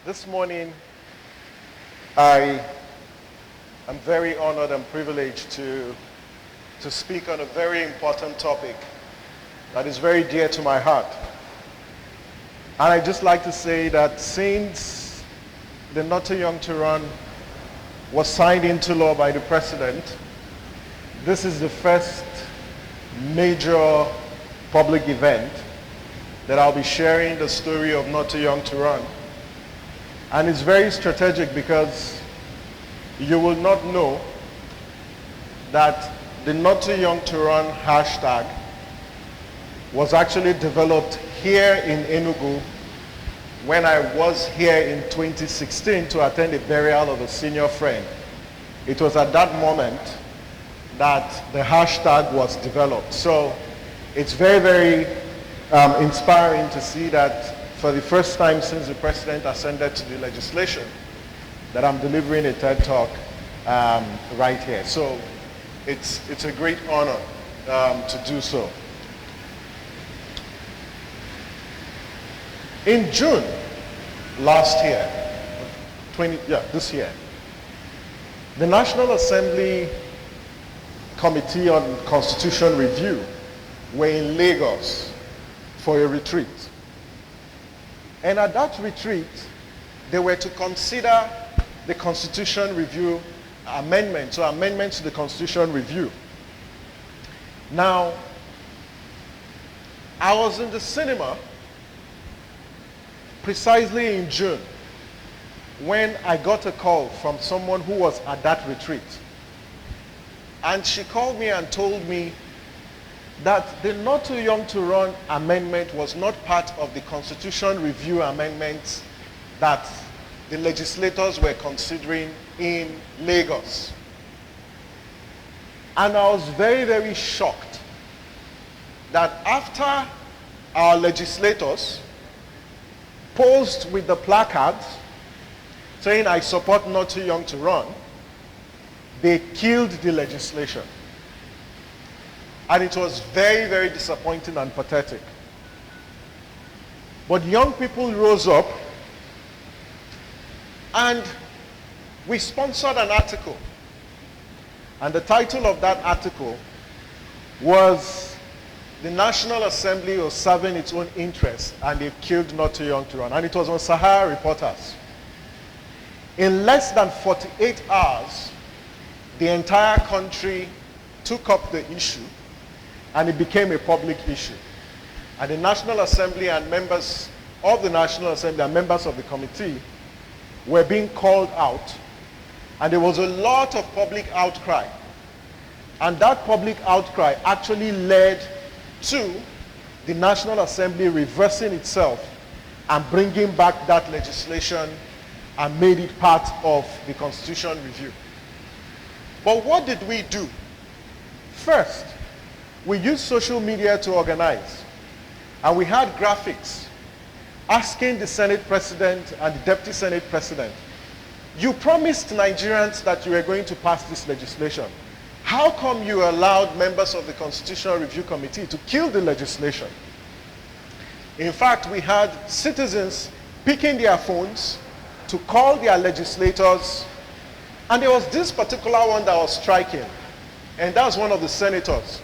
This morning, I am very honored and privileged to speak on a very important topic that is very dear to my heart. And I'd just like to say that since the Not Too Young to Run was signed into law by the President, this is the first major public event that I'll be sharing the story of Not Too Young to Run. And it's very strategic because you will not know that the Not Too Young to Run hashtag was actually developed here in Enugu when I was here in 2016 to attend a burial of a senior friend. It was at that moment that the hashtag was developed. So it's very, very inspiring to see that for the first time since the President ascended to the legislation, that I'm delivering a TED Talk right here. So it's a great honor to do so. In June last year, this year, the National Assembly Committee on Constitution Review were in Lagos for a retreat. And at that retreat, they were to consider the Constitution Review amendment, so amendments to the Constitution Review. Now, I was in the cinema precisely in June when I got a call from someone who was at that retreat. And she called me and told me that the Not Too Young to Run amendment was not part of the Constitution Review amendments that the legislators were considering in Lagos. And I was very, very shocked that after our legislators posed with the placards saying, "I support Not Too Young to Run," they killed the legislation. And it was very, very disappointing and pathetic. But young people rose up and we sponsored an article. And the title of that article was "The National Assembly was serving its own interests and they've killed Not Too Young to Run." And it was on Sahara Reporters. In less than 48 hours, the entire country took up the issue and it became a public issue. And the National Assembly and members of the National Assembly and members of the committee were being called out, and there was a lot of public outcry. And that public outcry actually led to the National Assembly reversing itself and bringing back that legislation and made it part of the Constitution Review. But what did we do? First, we used social media to organize, and we had graphics asking the Senate President and the Deputy Senate President, "You promised Nigerians that you were going to pass this legislation. How come you allowed members of the Constitutional Review Committee to kill the legislation?" In fact, we had citizens picking their phones to call their legislators, and there was this particular one that was striking, and that was one of the senators.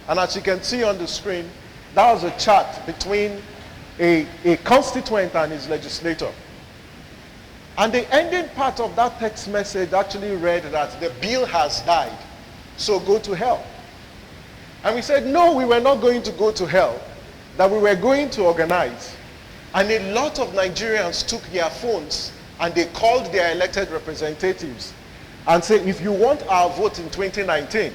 And as you can see on the screen, that was a chat between a constituent and his legislator. And the ending part of that text message actually read that the bill has died, so go to hell. And we said, no, we were not going to go to hell, that we were going to organize. And a lot of Nigerians took their phones and they called their elected representatives and said, "If you want our vote in 2019,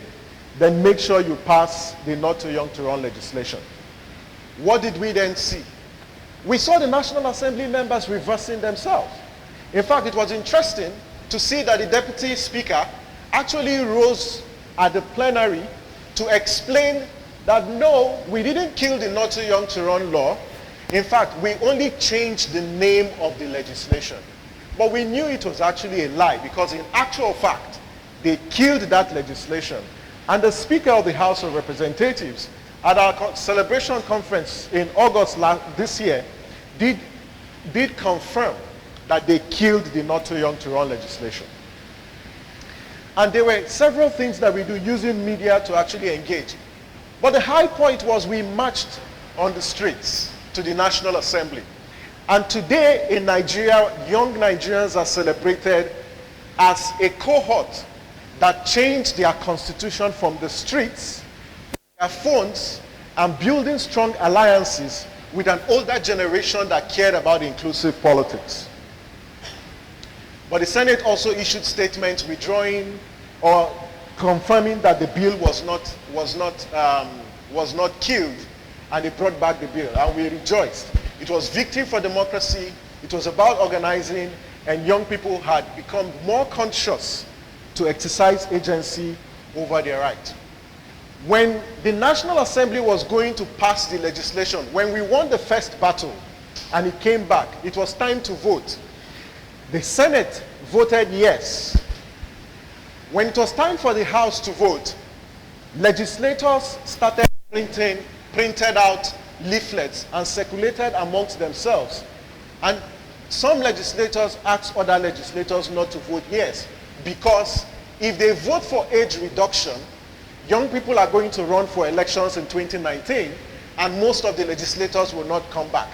then make sure you pass the Not Too Young to Run legislation." What did we then see? We saw the National Assembly members reversing themselves. In fact, it was interesting to see that the Deputy Speaker actually rose at the plenary to explain that no, we didn't kill the Not Too Young to Run law. In fact, we only changed the name of the legislation. But we knew it was actually a lie, because in actual fact, they killed that legislation. And the Speaker of the House of Representatives at our celebration conference in August this year did confirm that they killed the not too young to run legislation. And there were several things that we do using media to actually engage. But the high point was we marched on the streets to the National Assembly. And today in Nigeria, young Nigerians are celebrated as a cohort that changed their constitution from the streets, their phones, and building strong alliances with an older generation that cared about inclusive politics. But the Senate also issued statements withdrawing or confirming that the bill was not killed, and they brought back the bill, and we rejoiced. It was victory for democracy. It was about organizing, and young people had become more conscious to exercise agency over their right. When the National Assembly was going to pass the legislation, when we won the first battle and it came back, it was time to vote. The Senate voted yes. When it was time for the House to vote, legislators started printed out leaflets and circulated amongst themselves. And some legislators asked other legislators not to vote yes, because if they vote for age reduction, young people are going to run for elections in 2019, and most of the legislators will not come back.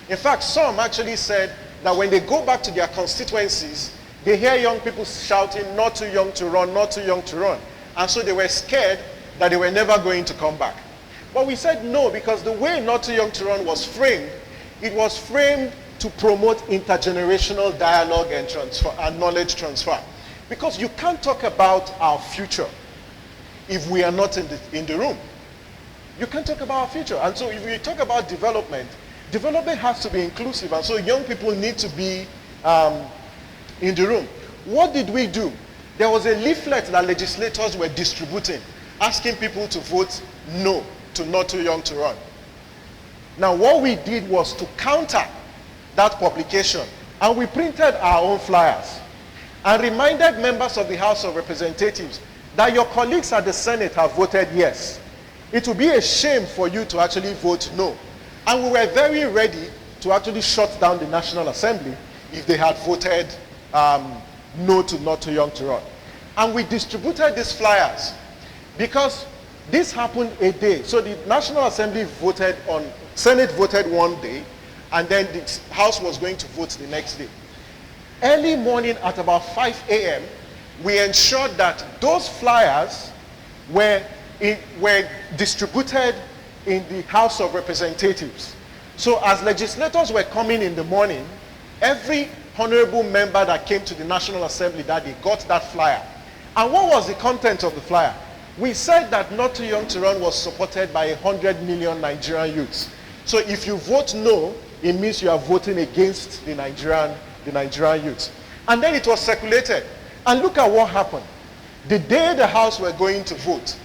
In fact, some actually said that when they go back to their constituencies, they hear young people shouting, not too young to run, not too young to run. And so they were scared that they were never going to come back. But we said no, because the way Not Too Young to Run was framed, it was framed to promote intergenerational dialogue and transfer and knowledge transfer. Because you can't talk about our future if we are not in the room. You can't talk about our future. And so if we talk about development, development has to be inclusive. And so young people need to be in the room. What did we do? There was a leaflet that legislators were distributing, asking people to vote no to Not Too Young to Run. Now what we did was to counter that publication, and we printed our own flyers and reminded members of the House of Representatives that your colleagues at the Senate have voted yes. It would be a shame for you to actually vote no. And we were very ready to actually shut down the National Assembly if they had voted no to Not Too Young to Run. And we distributed these flyers because this happened a day. So the National Assembly voted on, Senate voted one day, and then the House was going to vote the next day. Early morning at about 5 a.m., we ensured that those flyers were distributed in the House of Representatives. So as legislators were coming in the morning, every honorable member that came to the National Assembly that day got that flyer. And what was the content of the flyer? We said that Not Too Young to Run was supported by 100 million Nigerian youths. So if you vote no, it means you are voting against the Nigerian youths. And then it was circulated. And look at what happened. The day the House were going to vote,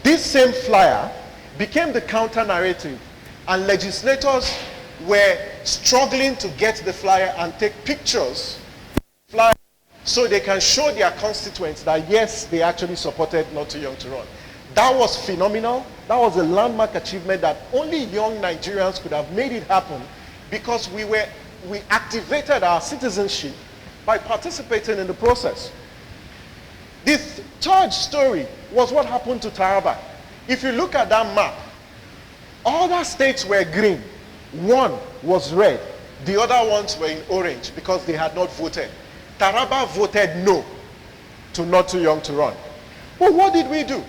this same flyer became the counter narrative, and legislators were struggling to get the flyer and take pictures flyer so they can show their constituents that yes, they actually supported Not Too Young to Run. That was phenomenal. That was a landmark achievement that only young Nigerians could have made it happen, because we activated our citizenship by participating in the process. The third story was what happened to Taraba. If you look at that map, other states were green. One was red. The other ones were in orange because they had not voted. Taraba voted no to Not Too Young to Run. But what did we do?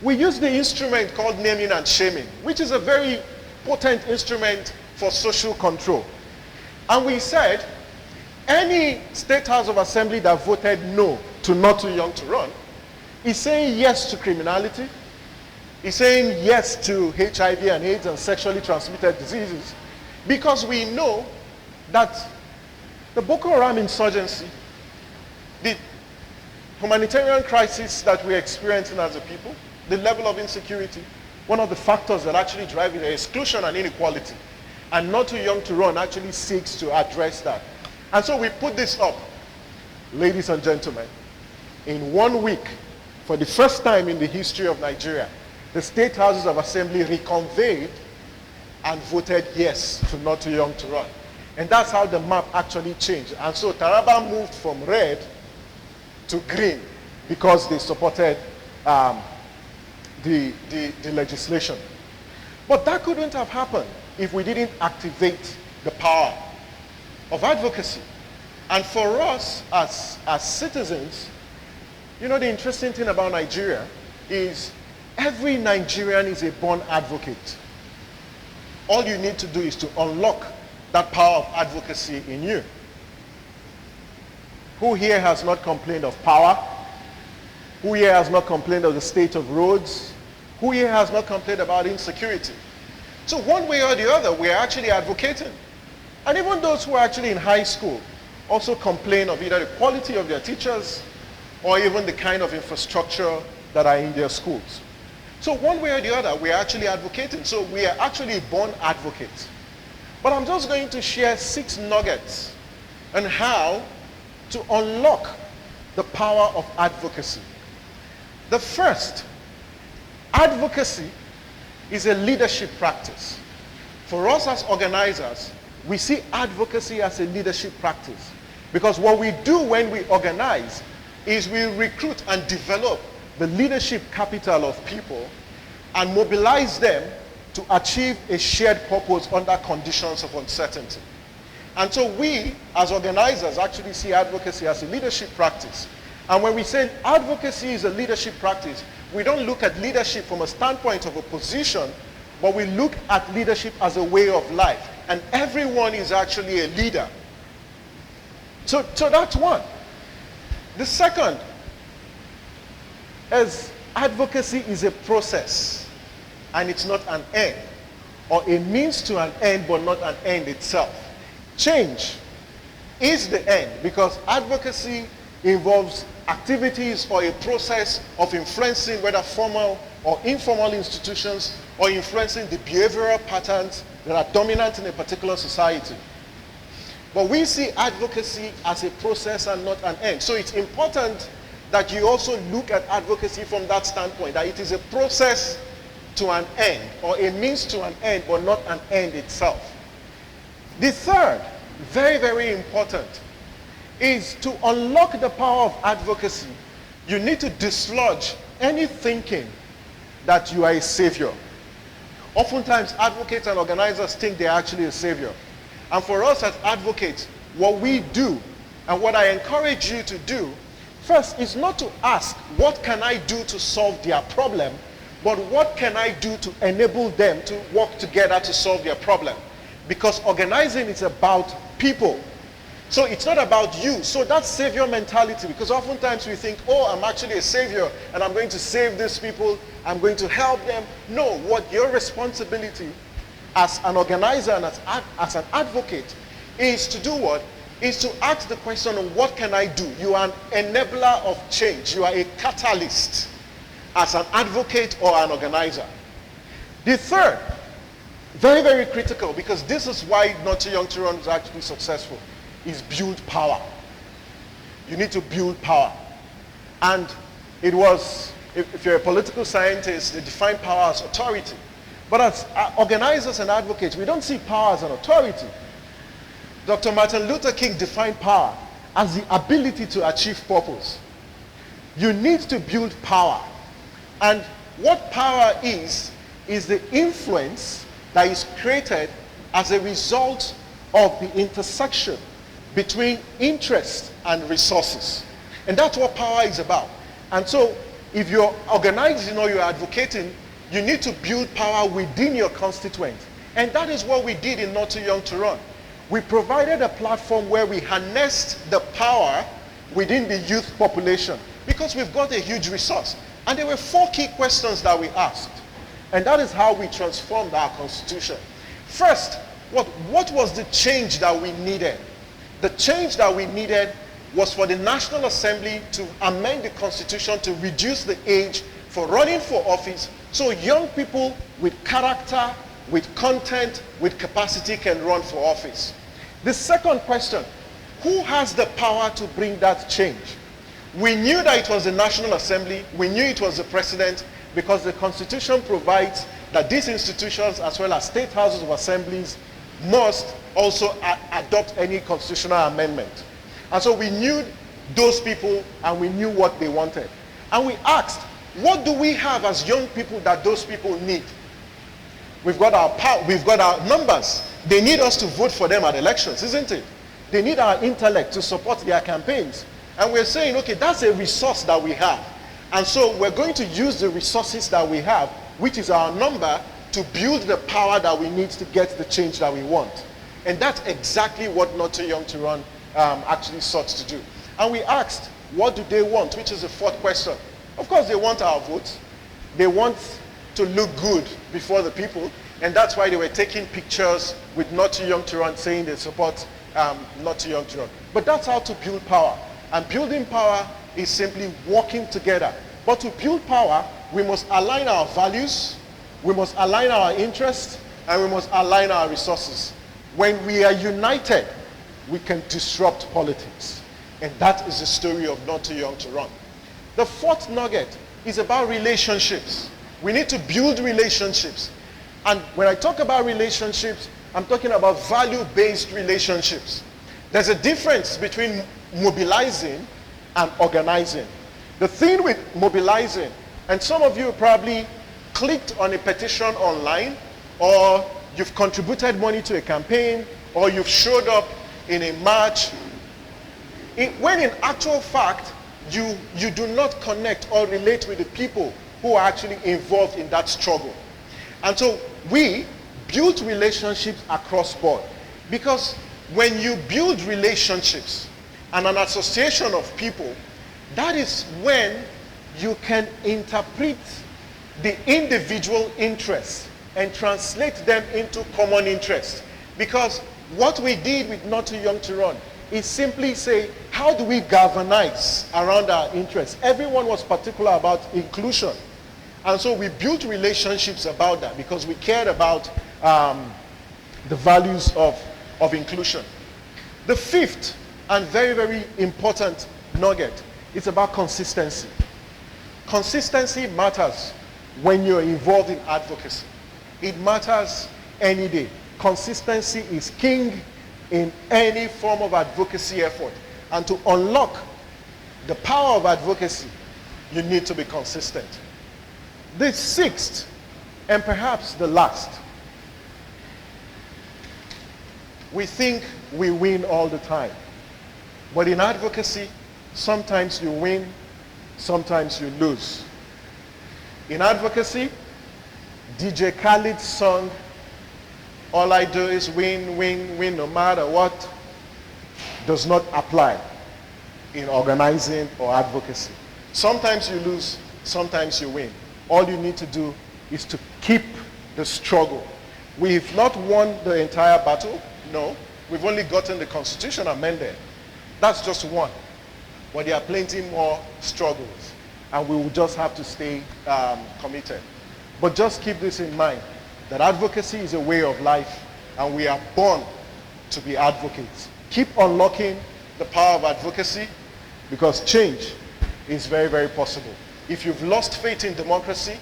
We used the instrument called naming and shaming, which is a very potent instrument for social control. And we said, any State House of Assembly that voted no to Not Too Young to Run is saying yes to criminality, is saying yes to HIV and AIDS and sexually transmitted diseases, because we know that the Boko Haram insurgency, the humanitarian crisis that we're experiencing as a people, the level of insecurity, one of the factors that actually drive it is exclusion and inequality. And Not Too Young to Run actually seeks to address that. And so we put this up, ladies and gentlemen. In 1 week, for the first time in the history of Nigeria, the State Houses of Assembly reconvened and voted yes to Not Too Young to Run. And that's how the map actually changed. And so Taraba moved from red to green because they supported the legislation. But that couldn't have happened if we didn't activate the power of advocacy. And for us as citizens, you know, the interesting thing about Nigeria is every Nigerian is a born advocate. All you need to do is to unlock that power of advocacy in you. Who here has not complained of power? Who here has not complained of the state of roads? Who here has not complained about insecurity? So one way or the other, we are actually advocating. And even those who are actually in high school also complain of either the quality of their teachers or even the kind of infrastructure that are in their schools. So one way or the other, we are actually advocating. So we are actually born advocates. But I'm just going to share 6 nuggets on how to unlock the power of advocacy. The first, advocacy is a leadership practice. For us as organizers, we see advocacy as a leadership practice. Because what we do when we organize is we recruit and develop the leadership capital of people and mobilize them to achieve a shared purpose under conditions of uncertainty. And so we, as organizers, actually see advocacy as a leadership practice. And when we say advocacy is a leadership practice, we don't look at leadership from a standpoint of a position, but we look at leadership as a way of life. And everyone is actually a leader. So that's one. The second is advocacy is a process, and it's not an end, or a means to an end, but not an end itself. Change is the end, because advocacy involves activities or a process of influencing whether formal or informal institutions, or influencing the behavioral patterns that are dominant in a particular society. But we see advocacy as a process and not an end. So it's important that you also look at advocacy from that standpoint, that it is a process to an end, or a means to an end, but not an end itself. The third, very, very important, is to unlock the power of advocacy. You need to dislodge any thinking that you are a savior. Oftentimes, advocates and organizers think they're actually a savior. And for us as advocates, what we do, and what I encourage you to do, first is not to ask, what can I do to solve their problem, but what can I do to enable them to work together to solve their problem? Because organizing is about people. So it's not about you. So that's savior mentality, because oftentimes we think, oh, I'm actually a savior and I'm going to save these people, I'm going to help them. No, what your responsibility as an organizer and as an advocate is to do what? Is to ask the question of what can I do? You are an enabler of change. You are a catalyst as an advocate or an organizer. The third, very, very critical, because this is why Not Too Young to Run is actually successful, is build power. You need to build power. And it was, if you're a political scientist, they define power as authority. But as organizers and advocates, we don't see power as an authority. Dr. Martin Luther King defined power as the ability to achieve purpose. You need to build power. And what power is the influence that is created as a result of the intersection between interest and resources. And that's what power is about. And so if you're organizing or you're advocating, you need to build power within your constituent. And that is what we did in Not Too Young to Run. We provided a platform where we harnessed the power within the youth population, because we've got a huge resource. And there were 4 key questions that we asked. And that is how we transformed our constitution. First, what was the change that we needed? The change that we needed was for the National Assembly to amend the constitution to reduce the age for running for office, so young people with character, with content, with capacity can run for office. The second question, who has the power to bring that change? We knew that it was the National Assembly, we knew it was the President, because the Constitution provides that these institutions, as well as state houses of assemblies, must also adopt any constitutional amendment. And so we knew those people and we knew what they wanted. And we asked, what do we have as young people that those people need? We've got our power, we've got our numbers. They need us to vote for them at elections, isn't it? They need our intellect to support their campaigns. And we're saying, okay, that's a resource that we have. And so we're going to use the resources that we have, which is our number, to build the power that we need to get the change that we want. And that's exactly what Not Too Young to Run actually sought to do. And we asked, what do they want? Which is the fourth question. Of course, they want our votes. They want to look good before the people. And that's why they were taking pictures with Not Too Young to Run, saying they support Not Too Young to Run. But that's how to build power. And building power is simply working together. But to build power, we must align our values, we must align our interests, and we must align our resources. When we are united, we can disrupt politics. And that is the story of Not Too Young to Run. The fourth nugget is about relationships. We need to build relationships. And when I talk about relationships, I'm talking about value-based relationships. There's a difference between mobilizing and organizing. The thing with mobilizing, and some of you probably clicked on a petition online, or you've contributed money to a campaign, or you've showed up in a march, when in actual fact, you do not connect or relate with the people who are actually involved in that struggle. And so we built relationships across board, because when you build relationships and an association of people, that is when you can interpret the individual interests and translate them into common interests. Because what we did with Not Too Young to Run is simply say, how do we galvanize around our interests? Everyone was particular about inclusion. And so we built relationships about that because we cared about the values of inclusion. The fifth and very, very important nugget is about consistency. Consistency matters when you're involved in advocacy. It matters any day. Consistency is king in any form of advocacy effort. And to unlock the power of advocacy, you need to be consistent. The sixth, and perhaps the last, we think we win all the time. But in advocacy, sometimes you win, sometimes you lose. In advocacy, DJ Khaled's song, "All I Do Is Win, Win, Win No Matter What," does not apply in organizing or advocacy. Sometimes you lose, sometimes you win. All you need to do is to keep the struggle. We've not won the entire battle, no. We've only gotten the Constitution amended. That's just one. But there are plenty more struggles, and we will just have to stay committed. But just keep this in mind, that advocacy is a way of life, and we are born to be advocates. Keep unlocking the power of advocacy, because change is very, very possible. If you've lost faith in democracy,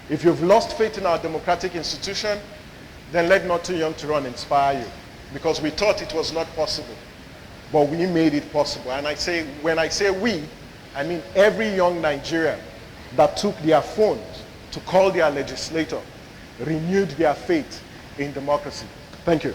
if you've lost faith in our democratic institution, then let Not Too Young to Run inspire you, because we thought it was not possible, but we made it possible. And when I say we, I mean every young Nigerian that took their phones to call their legislator, renewed their faith in democracy. Thank you.